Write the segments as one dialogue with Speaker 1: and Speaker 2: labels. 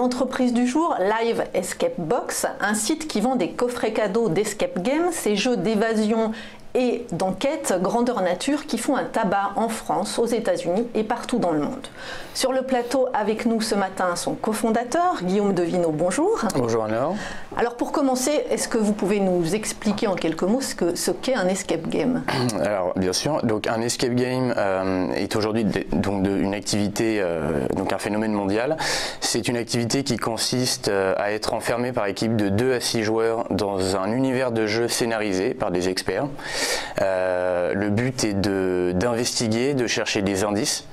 Speaker 1: l'entreprise du jour, Live Escape Box, un site qui vend des coffrets cadeaux d'escape game, ces jeux d'évasion et d'enquête grandeur nature qui font un tabac en France, aux États-Unis et partout dans le monde. Sur le plateau avec nous ce matin son cofondateur, Guillaume Devineau, bonjour.
Speaker 2: Bonjour Anna.
Speaker 1: Alors pour commencer, est-ce que vous pouvez nous expliquer en quelques mots ce qu'est un escape game?
Speaker 2: Alors bien sûr, donc un escape game est aujourd'hui une activité, donc un phénomène mondial. C'est une activité qui consiste à être enfermé par équipe de 2 à 6 joueurs dans un univers de jeu scénarisé par des experts. Le but est d'investiguer, de chercher des indices,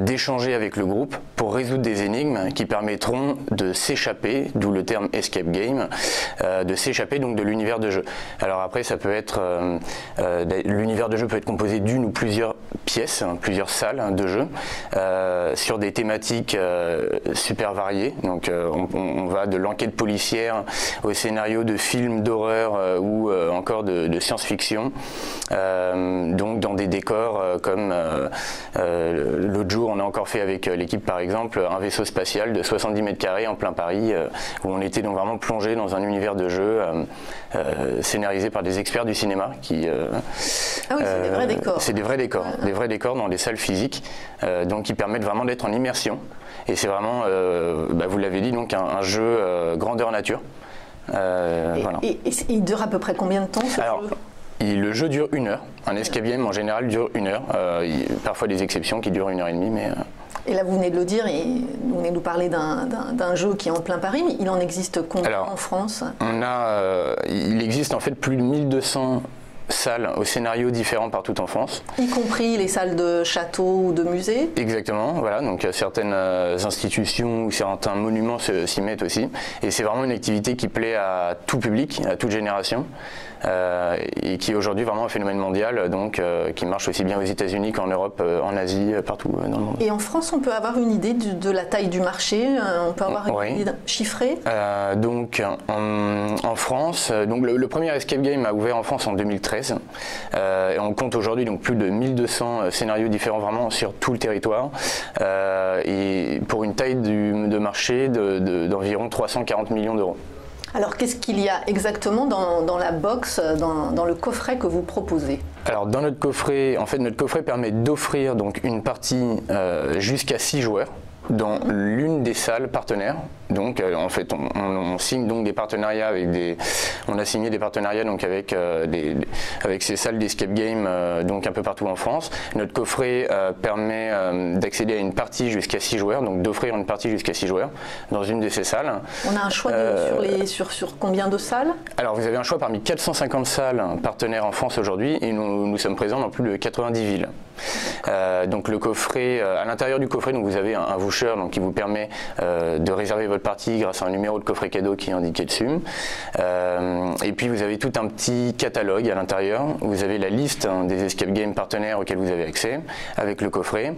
Speaker 2: d'échanger avec le groupe pour résoudre des énigmes qui permettront de s'échapper, d'où le terme escape game, de s'échapper donc de l'univers de jeu. Alors après ça peut être, l'univers de jeu peut être composé d'une ou plusieurs pièces, plusieurs salles de jeu, sur des thématiques super variées. Donc on va de l'enquête policière au scénario de films d'horreur ou encore de science-fiction, donc dans des décors comme l'autre jour on a encore fait avec l'équipe par exemple un vaisseau spatial de 70 mètres carrés en plein Paris où on était donc vraiment plongé dans un univers de jeu scénarisé par des experts du cinéma qui
Speaker 1: ah oui, c'est des vrais décors.
Speaker 2: C'est des vrais décors, des vrais décors dans des salles physiques, donc qui permettent vraiment d'être en immersion. Et c'est vraiment, vous l'avez dit, donc un jeu grandeur nature.
Speaker 1: Voilà. Et il dure à peu près combien de temps ce jeu?
Speaker 2: Le jeu dure 1 heure. Un escape game en général dure 1 heure. Parfois des exceptions qui durent 1h30, mais.
Speaker 1: Et là, vous venez de le dire, et vous venez de nous parler d'un jeu qui est en plein Paris, mais il en existe combien en France?
Speaker 2: Il existe en fait plus de 1200 salles aux scénarios différents partout en France.
Speaker 1: Y compris les salles de châteaux ou de musées? Exactement,
Speaker 2: voilà, donc certaines institutions ou certains monuments s'y mettent aussi. Et c'est vraiment une activité qui plaît à tout public, à toute génération. Et qui est aujourd'hui vraiment un phénomène mondial, donc qui marche aussi bien aux États-Unis qu'en Europe, en Asie, partout dans le monde.
Speaker 1: Et en France, on peut avoir une idée de la taille du marché? On peut avoir une idée chiffrée?
Speaker 2: Donc en France, donc le premier escape game a ouvert en France en 2013. Et on compte aujourd'hui donc plus de 1200 scénarios différents vraiment sur tout le territoire. Et pour une taille de marché d'environ 340 millions d'euros.
Speaker 1: Alors qu'est-ce qu'il y a exactement dans la box, dans le coffret que vous proposez?
Speaker 2: Alors dans notre coffret, en fait notre coffret permet d'offrir donc une partie jusqu'à 6 joueurs dans l'une des salles partenaires. Donc en fait on signe donc des partenariats avec on a signé des partenariats donc avec ces salles d'escape game donc un peu partout en France. Notre coffret permet d'accéder à une partie jusqu'à 6 joueurs, donc d'offrir une partie jusqu'à 6 joueurs dans une de ces salles.
Speaker 1: On a un choix sur combien de salles?
Speaker 2: Alors vous avez un choix parmi 450 salles partenaires en France aujourd'hui et nous sommes présents dans plus de 90 villes. Donc le coffret, à l'intérieur du coffret, donc vous avez un voucher donc qui vous permet de réserver votre partie grâce à un numéro de coffret cadeau qui est indiqué dessus. Et puis vous avez tout un petit catalogue à l'intérieur. Vous avez la liste des escape game partenaires auxquels vous avez accès avec le coffret.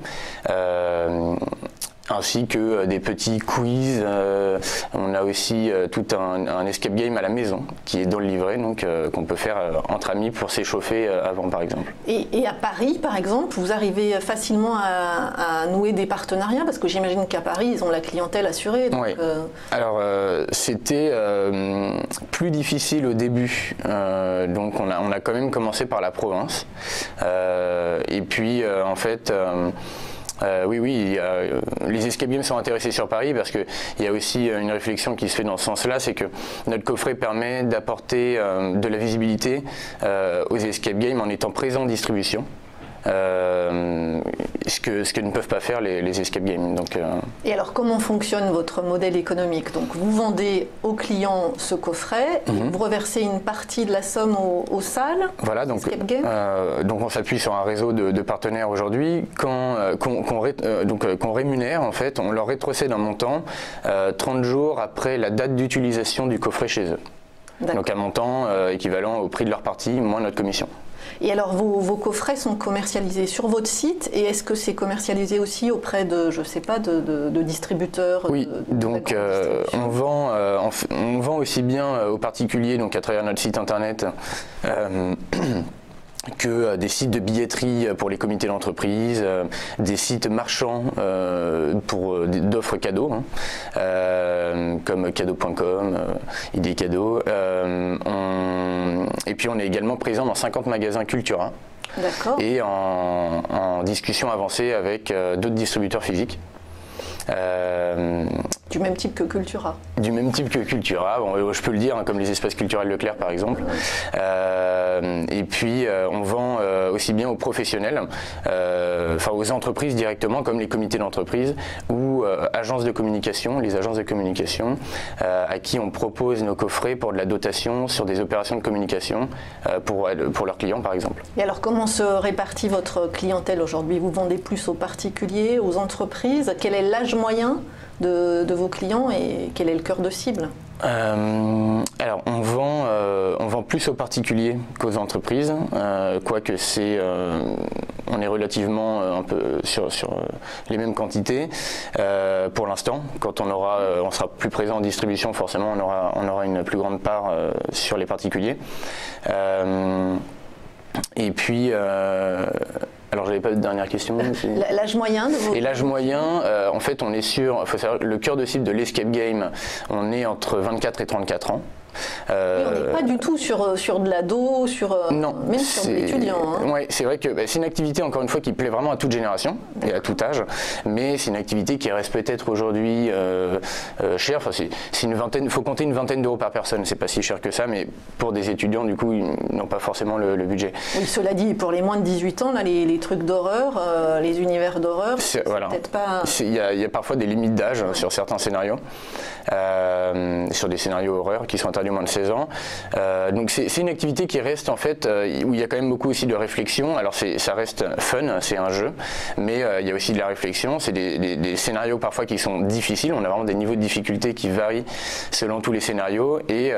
Speaker 2: Ainsi que des petits quiz. On a aussi tout un escape game à la maison qui est dans le livret, donc qu'on peut faire entre amis pour s'échauffer avant par exemple.
Speaker 1: Et à Paris par exemple, vous arrivez facilement à nouer des partenariats parce que j'imagine qu'à Paris ils ont la clientèle assurée. Donc,
Speaker 2: oui. Alors c'était plus difficile au début, donc on a quand même commencé par la province. Et puis en fait. Oui, les escape games sont intéressés sur Paris parce qu'il y a aussi une réflexion qui se fait dans ce sens-là, c'est que notre coffret permet d'apporter de la visibilité aux escape games en étant présent en distribution. Ce que ne peuvent pas faire les escape games. Donc,
Speaker 1: Et alors comment fonctionne votre modèle économique? Donc vous vendez aux clients ce coffret, et vous reversez une partie de la somme aux salles.
Speaker 2: Voilà, donc on s'appuie sur un réseau de partenaires aujourd'hui qu'on rémunère en fait, on leur rétrocède un montant 30 jours après la date d'utilisation du coffret chez eux. Donc un montant équivalent au prix de leur partie moins notre commission.
Speaker 1: Et alors vos coffrets sont commercialisés sur votre site et est-ce que c'est commercialisé aussi auprès de, je sais pas, de distributeurs?
Speaker 2: Oui, donc on vend aussi bien aux particuliers donc à travers notre site internet que des sites de billetterie pour les comités d'entreprise, des sites marchands d'offres cadeaux, comme cadeau.com, ID Cadeau. Et puis on est également présent dans 50 magasins Cultura.
Speaker 1: D'accord.
Speaker 2: Et en discussion avancée avec d'autres distributeurs physiques.
Speaker 1: Du même type que Cultura.
Speaker 2: Du même type que Cultura, bon, je peux le dire, hein, comme les espaces culturels Leclerc par exemple. Et puis on vend aussi bien aux professionnels, enfin aux entreprises directement, comme les comités d'entreprise ou agences de communication, les agences de communication, à qui on propose nos coffrets pour de la dotation sur des opérations de communication pour leurs clients par exemple.
Speaker 1: Et alors comment se répartit votre clientèle aujourd'hui? Vous vendez plus aux particuliers, aux entreprises? Quel est l'âge moyen de vos clients et quel est le cœur de cible?
Speaker 2: Alors on vend plus aux particuliers qu'aux entreprises, quoique on est relativement un peu sur les mêmes quantités pour l'instant. Quand on sera plus présent en distribution, forcément on aura une plus grande part sur les particuliers. Et puis alors j'avais pas de dernière question.
Speaker 1: L'âge moyen de vos...
Speaker 2: Et l'âge moyen, en fait on est faut savoir, le cœur de cible de l'Escape Game, on est entre 24 et 34 ans.
Speaker 1: Oui, on n'est pas du tout sur de l'ado, même sur de l'étudiant. Hein.
Speaker 2: Ouais, c'est vrai que c'est une activité, encore une fois, qui plaît vraiment à toute génération et à tout âge, mais c'est une activité qui reste peut-être aujourd'hui chère. Enfin, il faut compter une vingtaine d'euros par personne, c'est pas si cher que ça, mais pour des étudiants, du coup, ils n'ont pas forcément le budget.
Speaker 1: Oui, cela dit, pour les moins de 18 ans, là, les trucs d'horreur, les univers d'horreur, c'est
Speaker 2: voilà.
Speaker 1: Peut-être pas...
Speaker 2: Il y a parfois des limites d'âge sur certains scénarios, sur des scénarios horreurs qui sont interdits moins de 16 ans. Donc c'est une activité qui reste en fait, où il y a quand même beaucoup aussi de réflexion. Alors ça reste fun, c'est un jeu, mais il y a aussi de la réflexion. C'est des scénarios parfois qui sont difficiles. On a vraiment des niveaux de difficulté qui varient selon tous les scénarios et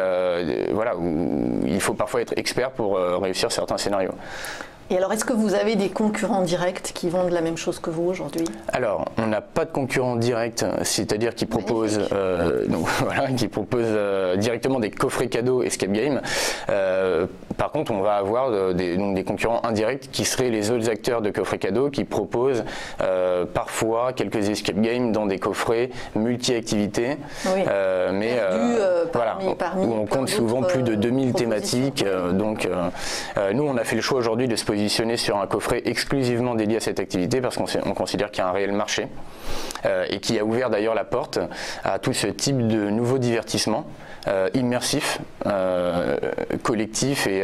Speaker 2: voilà, où il faut parfois être expert pour réussir certains scénarios.
Speaker 1: Et alors, est-ce que vous avez des concurrents directs qui vendent la même chose que vous aujourd'hui?
Speaker 2: Alors, on n'a pas de concurrents directs, c'est-à-dire qui proposent, directement des coffrets cadeaux Escape Game. Par contre, on va avoir des concurrents indirects qui seraient les autres acteurs de coffrets cadeaux qui proposent parfois quelques Escape Games dans des coffrets multi-activités. Oui. Mais où on compte souvent plus de 2000 thématiques. Donc, nous, on a fait le choix aujourd'hui de se positionner sur un coffret exclusivement dédié à cette activité parce qu'on considère qu'il y a un réel marché et qui a ouvert d'ailleurs la porte à tout ce type de nouveaux divertissements immersifs, collectifs et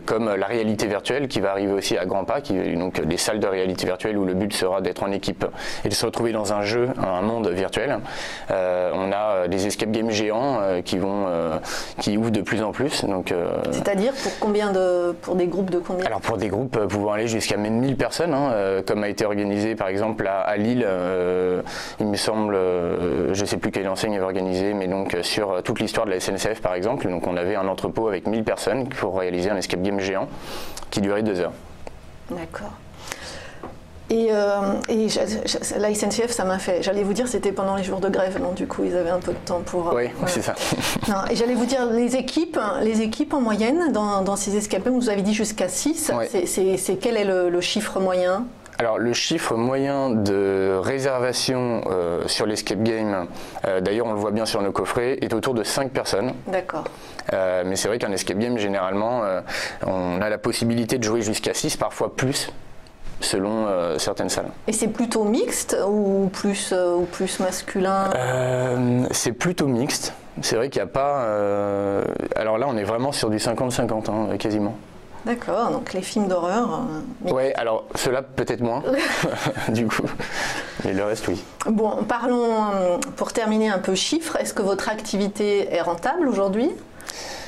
Speaker 2: comme la réalité virtuelle qui va arriver aussi à grands pas, donc des salles de réalité virtuelle où le but sera d'être en équipe et de se retrouver dans un jeu, un monde virtuel. On a des escape games géants qui ouvrent de plus en plus.
Speaker 1: C'est-à-dire pour des groupes de combien?
Speaker 2: Alors pour des groupes pouvant aller jusqu'à même 1000 personnes, comme a été organisé par exemple à Lille, il me semble, je ne sais plus quelle enseigne avait organisé, mais donc sur toute l'histoire de la SNCF par exemple, donc on avait un entrepôt avec 1000 personnes pour réaliser un escape game géant qui durait 2 heures.
Speaker 1: D'accord. Et la SNCF, ça m'a fait... J'allais vous dire, c'était pendant les jours de grève, non? Du coup, ils avaient un peu de temps pour...
Speaker 2: Oui, c'est ça.
Speaker 1: Non, et j'allais vous dire, les équipes en moyenne, dans ces escape games, vous avez dit jusqu'à 6. Ouais. Quel est le chiffre moyen?
Speaker 2: Alors le chiffre moyen de réservation sur l'escape game, d'ailleurs on le voit bien sur nos coffrets, est autour de 5 personnes.
Speaker 1: D'accord.
Speaker 2: Mais c'est vrai qu'un escape game, généralement, on a la possibilité de jouer jusqu'à 6, parfois plus, selon certaines salles.
Speaker 1: Et c'est plutôt mixte ou plus masculin?
Speaker 2: C'est plutôt mixte. C'est vrai qu'il n'y a pas... Alors là on est vraiment sur du 50-50, hein, quasiment.
Speaker 1: D'accord, donc les films d'horreur...
Speaker 2: Oui, alors ceux-là peut-être moins, du coup, mais le reste oui.
Speaker 1: Bon, parlons, pour terminer un peu chiffres, est-ce que votre activité est rentable aujourd'hui?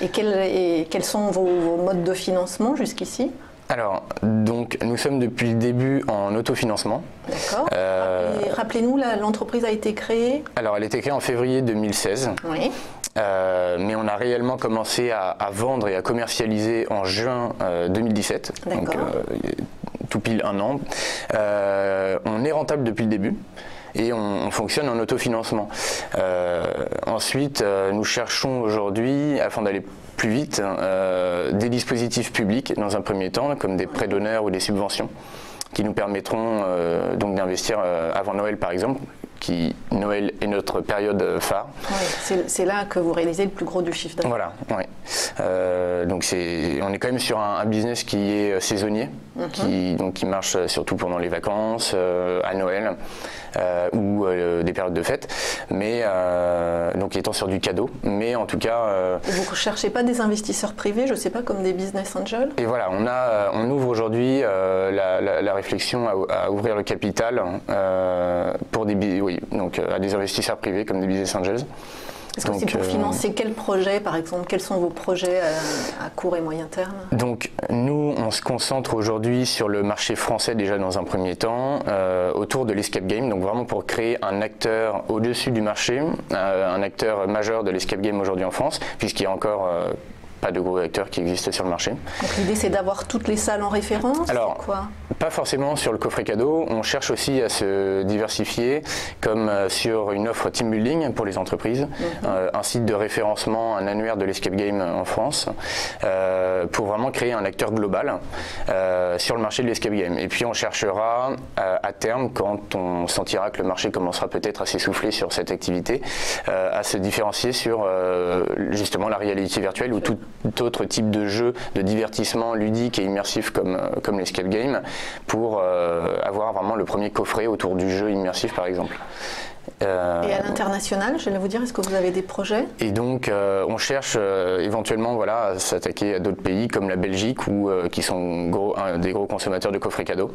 Speaker 1: Et quels sont vos modes de financement jusqu'ici?
Speaker 2: Alors, donc, nous sommes depuis le début en autofinancement.
Speaker 1: D'accord. Rappelez-nous, l'entreprise a été créée? Alors,
Speaker 2: elle a été créée en février 2016.
Speaker 1: Oui.
Speaker 2: Mais on a réellement commencé à vendre et à commercialiser en juin 2017. Donc, tout pile 1 an. On est rentable depuis le début. et on fonctionne en autofinancement. Ensuite, nous cherchons aujourd'hui, afin d'aller plus vite, des dispositifs publics dans un premier temps, comme des prêts d'honneur ou des subventions, qui nous permettront donc d'investir avant Noël par exemple. Noël est notre période phare.
Speaker 1: Oui, c'est là que vous réalisez le plus gros du chiffre d'affaires.
Speaker 2: Voilà, oui. Donc on est quand même sur un business qui est saisonnier, qui marche surtout pendant les vacances, à Noël ou des périodes de fête, mais donc étant sur du cadeau. Mais en tout cas.
Speaker 1: Et vous ne cherchez pas des investisseurs privés, je ne sais pas, comme des business angels?
Speaker 2: Et voilà, on ouvre aujourd'hui la réflexion à ouvrir le capital pour à des investisseurs privés comme des business angels.
Speaker 1: Est-ce que c'est pour financer quel projet, par exemple? Quels sont vos projets à court et moyen terme? Donc,
Speaker 2: nous, on se concentre aujourd'hui sur le marché français déjà dans un premier temps, autour de l'escape game, donc vraiment pour créer un acteur au-dessus du marché, un acteur majeur de l'escape game aujourd'hui en France, puisqu'il y a encore pas de gros acteurs qui existent sur le marché.
Speaker 1: Donc l'idée c'est d'avoir toutes les salles en référence?
Speaker 2: Alors, pas forcément sur le coffret cadeau, on cherche aussi à se diversifier comme sur une offre team building pour les entreprises, un site de référencement, un annuaire de l'escape game en France, pour vraiment créer un acteur global sur le marché de l'escape game. Et puis on cherchera à terme, quand on sentira que le marché commencera peut-être à s'essouffler sur cette activité, à se différencier sur justement la réalité virtuelle ou tout autre type de jeu de divertissement ludique et immersif comme l'escape game, pour avoir vraiment le premier coffret autour du jeu immersif par exemple.
Speaker 1: Et à l'international, j'allais vous dire, est-ce que vous avez des projets? Et
Speaker 2: donc on cherche éventuellement à s'attaquer à d'autres pays comme la Belgique qui sont des gros consommateurs de coffrets cadeaux,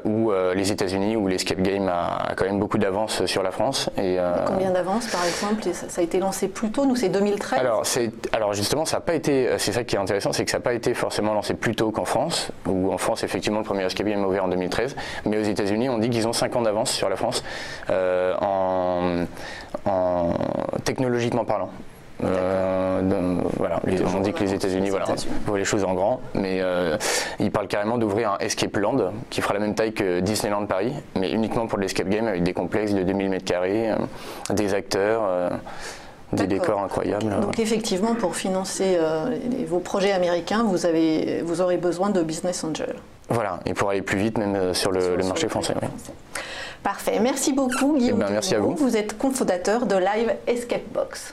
Speaker 2: ou les États-Unis où l'escape game a quand même beaucoup d'avance sur la France.
Speaker 1: Combien d'avance par exemple? Ça a été lancé plus tôt, nous c'est 2013.
Speaker 2: Alors justement ça n'a pas été, c'est ça qui est intéressant, c'est que ça n'a pas été forcément lancé plus tôt qu'en France, où en France effectivement le premier escape game est ouvert en 2013, mais aux États-Unis on dit qu'ils ont 5 ans d'avance sur la France. Technologiquement parlant. On dit que les États-Unis voient les choses en grand, mais ils parlent carrément d'ouvrir un Escape Land qui fera la même taille que Disneyland Paris, mais uniquement pour l'escape game avec des complexes de 2000 m², des acteurs. Des décors incroyables.
Speaker 1: Donc effectivement, pour financer vos projets américains, vous aurez besoin de business angels.
Speaker 2: Voilà, et pour aller plus vite même sur le marché français. Oui.
Speaker 1: Parfait, merci beaucoup Guillaume.
Speaker 2: Merci à vous.
Speaker 1: Vous êtes cofondateur de Live Escape Box.